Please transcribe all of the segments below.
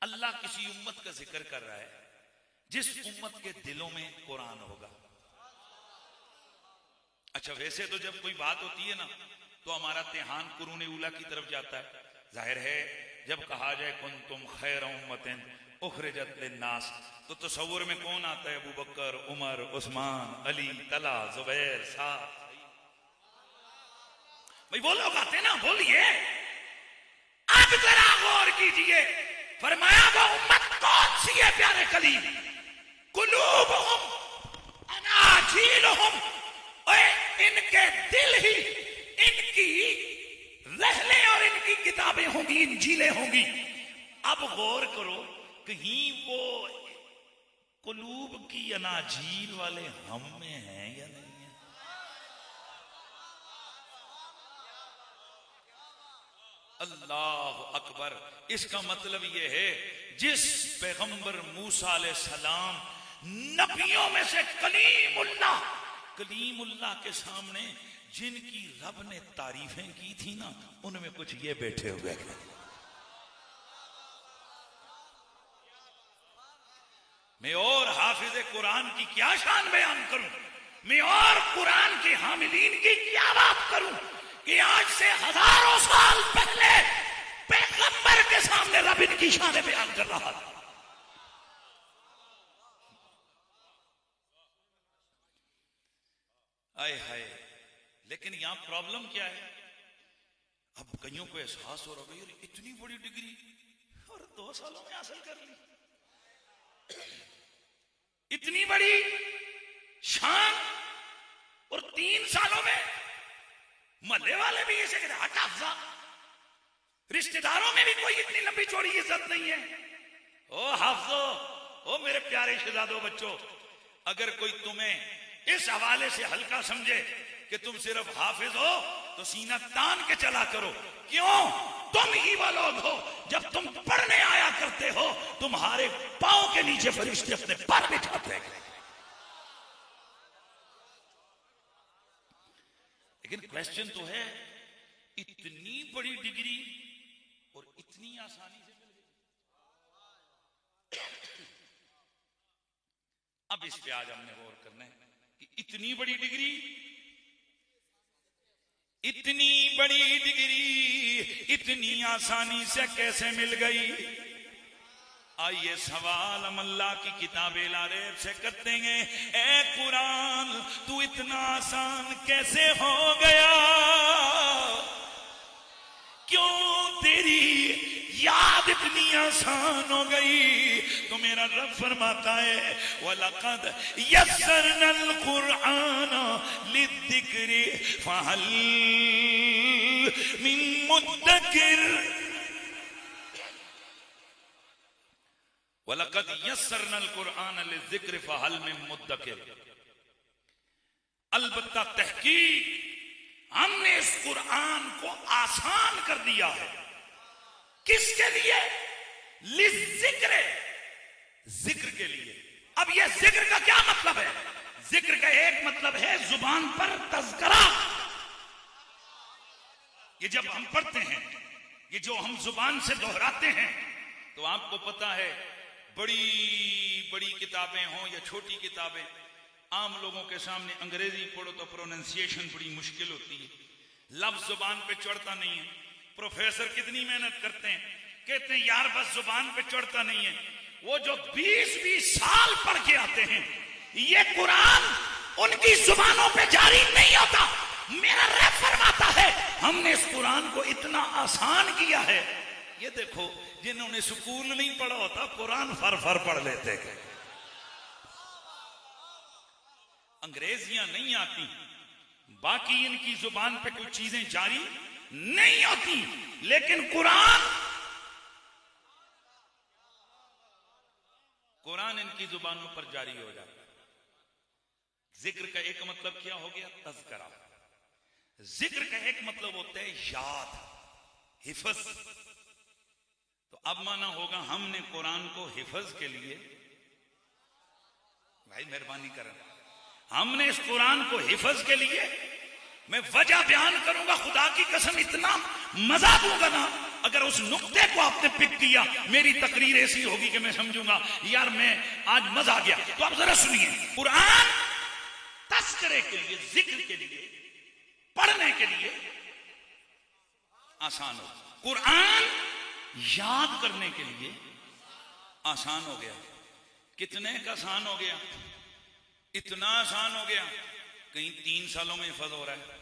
अल्लाह किसी उम्मत का जिक्र कर रहा है जिस उम्मत के दिलों में कुरान होगा। अच्छा, वैसे तो जब कोई बात होती है ना तो हमारा ध्यान कुरून उला की तरफ जाता है। जाहिर है जब कहा जाए कुंतुम खैर उम्मतिन उखरिजत लिन्नास तो तसव्वुर में कौन आता है? अबू बकर, उमर, उस्मान, अली, तला, जुबैर, साद। भाई वो लोग आते ना, बोलिए। अब जरा गौर कीजिए, फरमाया वो उम्मत कौन सी है प्यारे कलीम? कुलूबहुम अनाजीलहुम, इनके दिल ही इनकी रहलें और इनकी किताबें होंगी, इंजीलें होंगी। अब गौर करो, कहीं वो कुलूब की अनाजील वाले हम में हैं या नहीं है? अल्लाह अकबर। इसका मतलब यह है जिस पैगंबर मूसा अलैहिस्सलाम नबियों में से कलीमुल्लाह के सामने जिनकी रब ने तारीफें की थी ना, उनमें कुछ ये बैठे हुए हैं। मैं और हाफिज कुरान की क्या शान बयान करूं, मैं और कुरान के हामिलीन की क्या बात करूं कि आज से हजारों साल पहले पैगंबर के सामने रब इनकी शान बयान कर रहा था। आए हाय, लेकिन यहां प्रॉब्लम क्या है? अब कईयों को एहसास हो रहा है इतनी बड़ी डिग्री और 2 सालों में हासिल कर ली, इतनी बड़ी शान और 3 सालों में। महल्ले वाले भी ऐसे कहते हट हाफजा, रिश्तेदारों में भी कोई इतनी लंबी चौड़ी इज्जत नहीं है। ओ हाफजो, ओ मेरे प्यारे शहजादों बच्चों, अगर कोई तुम्हें इस हवाले से हल्का समझे कि तुम सिर्फ हाफिज हो तो सीना तान के चला करो। क्यों? तुम ही वो लोग हो जब तुम पढ़ने आया करते हो तुम्हारे पांव के नीचे फरिश्ते अपने पर बिठाते हैं। लेकिन क्वेश्चन तो है, इतनी बड़ी डिग्री और इतनी आसानी से मिल गई। अब इस पे आज हमने गौर करना है कि इतनी बड़ी डिग्री इतनी आसानी से कैसे मिल गई? आइए सवाल हम अल्लाह की किताबे लारेब से करते हैं। ए कुरान, तू इतना आसान कैसे हो गया? क्यों तेरी याद इतनी आसान हो गई? तो मेरा रब फरमाता है वलक़द यस्सरनल कुरआन लिद्दिक्रि फहल मिन मुद्दकिर। वलक़द यस्सरनल कुरआन लिद्दिक्रि फहल मिन मुद्दकिर। अलबत्ता तहकीक हमने इस कुरान को आसान कर दिया है। किसके लिए? लिज़िक्र, जिक्र के लिए। अब यह जिक्र का क्या मतलब है? जिक्र का एक मतलब है जुबान पर तज़किरा। ये जब हम पढ़ते हैं, ये जो हम जुबान से दोहराते हैं, तो आपको पता है बड़ी बड़ी किताबें हों या छोटी किताबें, आम लोगों के सामने अंग्रेजी पढ़ो तो प्रोनाउंसिएशन बड़ी मुश्किल होती है, लफ्ज जुबान पे चढ़ता नहीं है। प्रोफेसर कितनी मेहनत करते हैं, कहते हैं यार बस जुबान पे चढ़ता नहीं है। वो जो 20-20 साल पढ़ के आते हैं, ये कुरान उनकी जुबानों पे जारी नहीं होता। मेरा रब फरमाता है हमने इस कुरान को इतना आसान किया है। ये देखो, जिन्होंने स्कूल नहीं पढ़ा होता कुरान फर पढ़ लेते हैं। अंग्रेजियां नहीं आती, बाकी इनकी जुबान पे कुछ चीजें जारी नहीं होती, लेकिन कुरान इनकी जुबानों पर जारी हो जाता है। जिक्र का एक मतलब क्या हो गया? तज़किरा। जिक्र का एक मतलब होता है याद, हिफ्ज। तो अब माना होगा हमने कुरान को हिफ्ज के लिए, भाई मेहरबानी करें, हमने इस कुरान को हिफ्ज के लिए, मैं वजह बयान करूंगा, खुदा की कसम इतना मजा दूंगा ना अगर उस नुक्ते को आपने पिक किया, मेरी तकरीर ऐसी होगी कि मैं समझूंगा यार मैं आज मजा आ गया। तो आप जरा सुनिए, कुरान तस्करे के लिए, जिक्र के लिए, पढ़ने के लिए आसान हो, कुरान याद करने के लिए आसान हो गया। कितने का आसान हो गया? इतना आसान हो गया कहीं 3 सालों में हिफ्ज हो रहा है।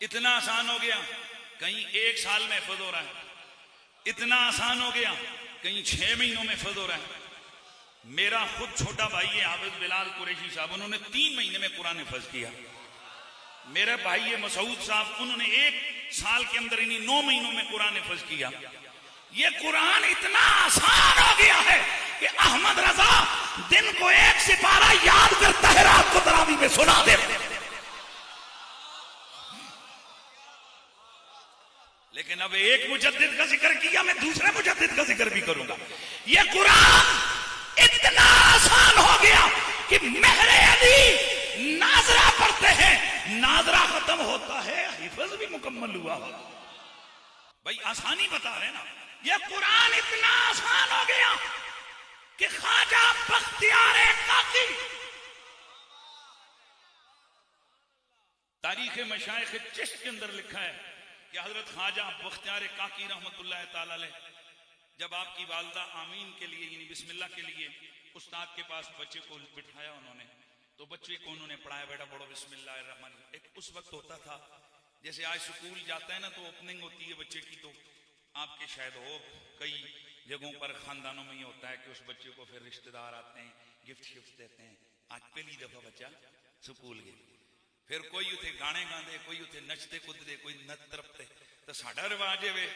इतना आसान हो गया कहीं 1 साल में हिफ्ज हो रहा है। इतना आसान हो गया कहीं 6 महीनों में हिफ्ज हो रहा है। मेरा खुद छोटा भाई है हाफिज बिलाल कुरैशी साहब, उन्होंने 3 महीने में कुरान हिफ्ज किया। मेरा भाई है मसूद साहब, उन्होंने 1 साल के अंदर इन्हीं 9 महीनों में कुरान हिफ्ज किया। ये कुरान इतना आसान हो गया है कि अहमद रजा दिन को 1 सिपारा याद करता है, रात को तरावी में सुना दे। लेकिन अब एक मुजद्दिद का जिक्र किया, मैं दूसरे मुजद्दिद का जिक्र भी करूंगा। ये कुरान इतना आसान हो गया कि महरे अली नाजरा पढ़ते हैं, नाजरा खत्म होता है, हिफ्ज भी मुकम्मल हुआ हो। भाई आसानी बता रहे ना, ये कुरान इतना आसान हो गया कि ख्वाजा बख्तियार काकी, तारीख मशाइख चिश्त के अंदर लिखा है कि हजरत ख्वाजा बख्तियार काकी रहमतुल्लाह ताला अलैह जब आपकी वालदा आमीन के लिए यानी बिस्मिल्लाह के लिए उस्ताद के पास बच्चे को बिठाया उन्होंने, तो बच्चे को उन्होंने पढ़ाया, बेटा पढ़ो बिस्मिल्लाहिर्रहमान। एक उस वक्त होता था जैसे आज स्कूल जाता है ना तो ओपनिंग होती है बच्चे की, तो आपके शायद हो कई जगहों पर खानदानों में ये होता है कि उस बच्चे को फिर रिश्तेदार आते हैं, गिफ्ट शिफ्ट देते हैं। आज पहली दफा बच्चा स्कूल गए, फिर कोई उथे गाने गाते, कोई उथे नचते कूदते, कोई नच तरपते। तो साडा रिवाज है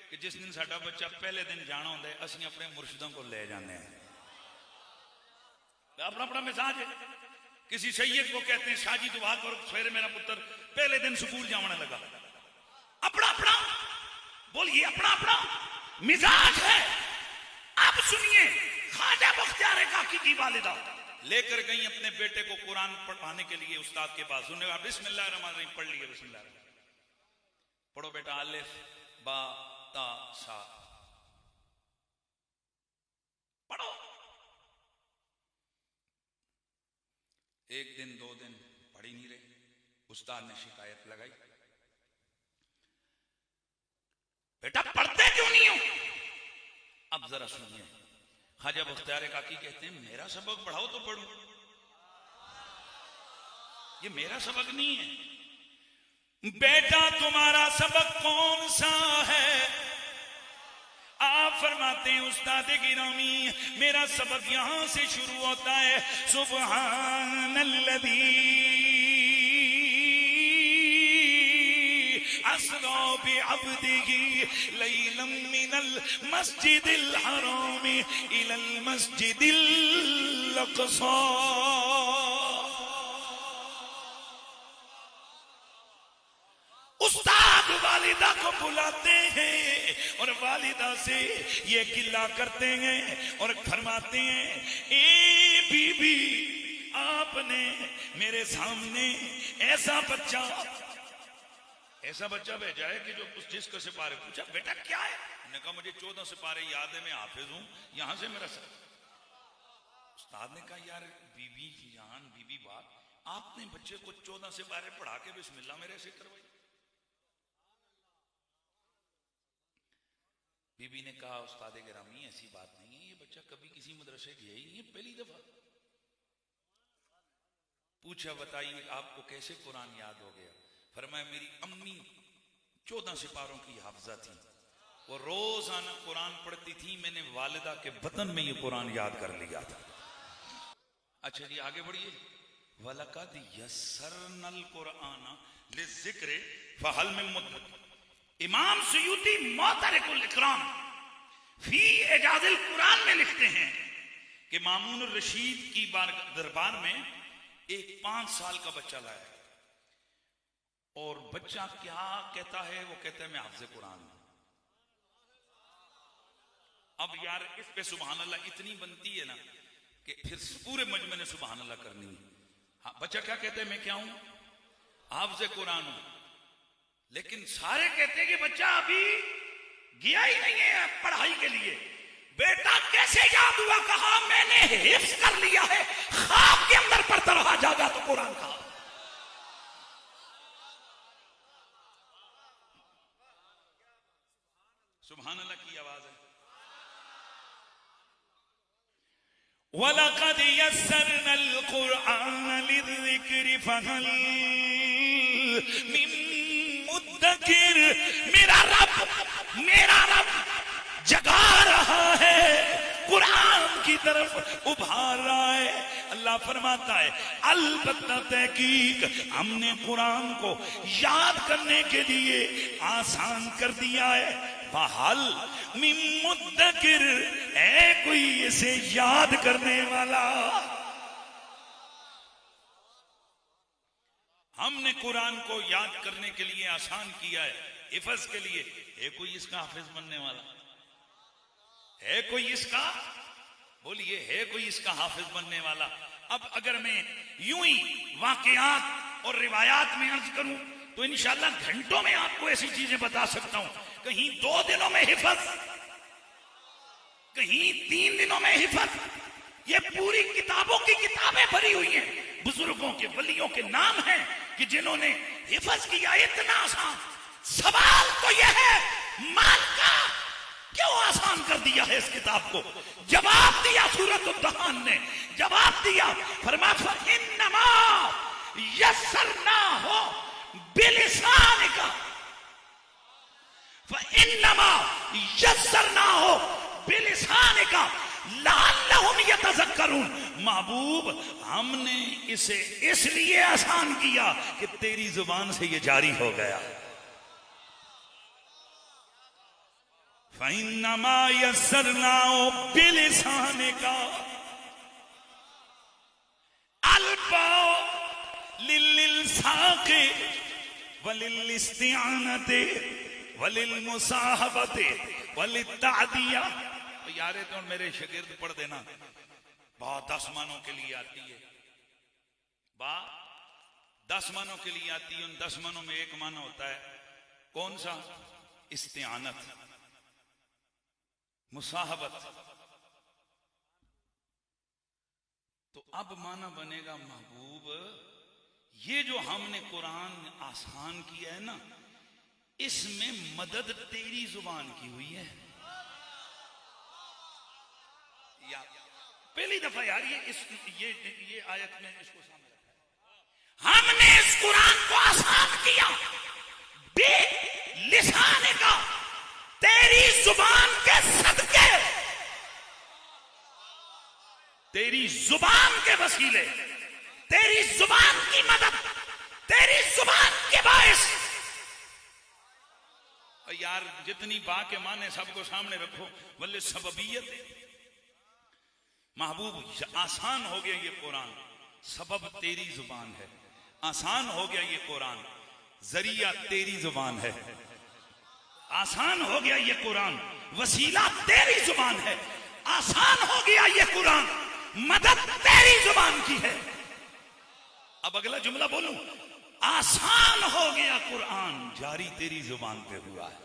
कि जिस दिन साडा बच्चा पहले दिन जाना होता है, असं अपने मुर्शिदों को ले जाते हैं। अपना अपना मिजाज है। किसी सैयद को कहते हैं शाजी दुआ करो, सवेरे मेरा पुत्र पहले दिन स्कूल जाने लगा। अपना अपना बोलिए, अपना अपना मिजाज है। अब सुनिए, ख्वाजा बख्तियार काकी की वालिदा लेकर गई अपने बेटे को कुरान पढ़ाने के लिए उस्ताद के पास। उन्होंने कहा बिस्मिल्लाहिर्रहमानिर्रहीम पढ़ लिया, बिस्मिल्लाह पढ़ो बेटा, अलिफ बा ता सा पढ़ो। 1 दिन 2 दिन पढ़ ही नहीं रहे, उस्ताद ने शिकायत लगाई, बेटा पढ़ते क्यों नहीं हो? अब जरा सुनिए, ख्वाजा बख्तियार काकी कहते हैं मेरा सबक पढ़ाओ तो पढ़ूं, ये मेरा सबक नहीं है। बेटा तुम्हारा सबक कौन सा है? आप फरमाते हैं उस्ताद गिरामी, मेरा सबक यहां से शुरू होता है, सुब्हानल्लज़ी अस्रा बिअब्दिही लैलन मिनल मस्जिदिल हराम इलल मस्जिदिल अक़सा। उस्ताद वालिदा को बुलाते हैं और वालिदा से ये गिला करते हैं और फरमाते हैं, ए बीबी आपने मेरे सामने ऐसा बच्चा भेजा है कि जो जिसको सिपारे पूछा बेटा क्या है, उन्होंने कहा मुझे 14 सिपारे याद है, मैं हाफिज हूं, यहां से मेरा सर। उस्ताद ने कहा यार बीबी जान, बीबी बात, आपने बच्चे को 14 सिपारे पढ़ा के बिस्मिल्लाह मेरे से करवाई। बीबी ने कहा उस्ताद गिरामी ऐसी बात नहीं है, ये बच्चा कभी किसी मदरसे गया ही नहीं है, पहली दफा। पूछा बताइए आपको कैसे कुरान याद हो गया? फरमाया मेरी अम्मी 14 सिपारों की हाफिजा थी, वो रोजाना कुरान पढ़ती थी, मैंने वालिदा के बतन में ये कुरान याद कर लिया था। अच्छा जी आगे बढ़िए, वलकद यस्सरनल कुरान लिज़िक्र फहल मिन मुद्दकिर। इमाम सुयूती मोतरिकुल इकराम फी एजाज़िल कुरान में लिखते हैं कि मामून रशीद की दरबार में एक 5 साल का बच्चा लाया, और बच्चा क्या कहता है? वो कहता है मैं हाफ़िज़ कुरान हूं। अब यार इस पे सुभान अल्लाह इतनी बनती है ना कि फिर पूरे मजमे ने सुभान अल्लाह करनी है। हाँ, बच्चा क्या कहता है? मैं क्या हूं? हाफ़िज़ कुरान हूं। लेकिन सारे कहते हैं कि बच्चा अभी गया ही नहीं है पढ़ाई के लिए। बेटा कैसे याद हुआ? कहा मैंने हिफ्ज कर लिया है, ख्वाब के अंदर पढ़ता रहा, जागा तो कुरान का। सुभान अल्लाह की आवाज है। वलक़द यस्सरनल क़ुरआन लिज़्ज़िक्रि फ़हल मिन मुद्दकिर। मेरा रब जगा रहा है, कुरान की तरफ उभार रहा है। अल्लाह फरमाता है अलबत्ता तहकीक हमने कुरान को याद करने के लिए आसान कर दिया है। फहल मिन मुद्दकिर, है कोई इसे याद करने वाला? हमने कुरान को याद करने के लिए आसान किया है, हिफ्ज के लिए। है कोई इसका हाफिज बनने वाला? है कोई इसका, बोलिए, है कोई इसका हाफिज बनने वाला? अब अगर मैं यूं ही वाकयात और रिवायात में अर्ज करूं तो इंशाअल्लाह घंटों में आपको ऐसी चीजें बता सकता हूं। कहीं 2 दिनों में हिफ्ज, कहीं 3 दिनों में हिफ्ज। ये पूरी किताबों की किताबें भरी हुई हैं, बुजुर्गों के, वलियों के नाम हैं कि जिन्होंने हिफ्ज किया। इतना आसान। सवाल तो यह है माल का क्यों आसान कर दिया है इस किताब को? जवाब दिया सूरत उद्दहान ने, जवाब दिया। फरमाया इन्नमा यस्सरनाहु बिलिसानिका, इन्नमा यस्सरनाहु बिलिसानिका लअल्लहुम यतज़क्करून। महबूब हमने इसे इसलिए आसान किया कि तेरी जुबान से ये जारी हो गया। फइन्नमा यस्सरनाहु बिलिसानिका अल्बाओ लिल्लिसाक़ि वलिल्इस्तिआनति वलिल्मुसाहबति वलित्तादिया। यार तो मेरे शागिर्द पढ़ देना, बहुत 10 मानों के लिए आती है, 10 मानों के लिए आती है। उन 10 मानों में एक माना होता है कौन सा? इस्तिआनत, मुसाहबत। तो अब माना बनेगा महबूब, ये जो हमने कुरान आसान किया है ना, इसमें मदद तेरी जुबान की हुई है। या पहली दफा यार ये आयत में इसको सामने रखा है। हमने इस कुरान को आसान किया बेलिसाने का, तेरी जुबान के सदके, तेरी जुबान के वसीले, तेरी जुबान की मदद, तेरी जुबान के बायस। यार जितनी बा के माने सबको सामने रखो, वल्ले सबबियत। महबूब आसान हो गया ये कुरान, सबब तेरी जुबान है। आसान हो गया ये कुरान, जरिया तेरी जुबान है। आसान हो गया ये कुरान, वसीला तेरी जुबान है। आसान हो गया ये कुरान, मदद तेरी जुबान की है। अब अगला जुमला बोलूं, आसान हो गया कुरान, जारी तेरी जुबान पे हुआ है।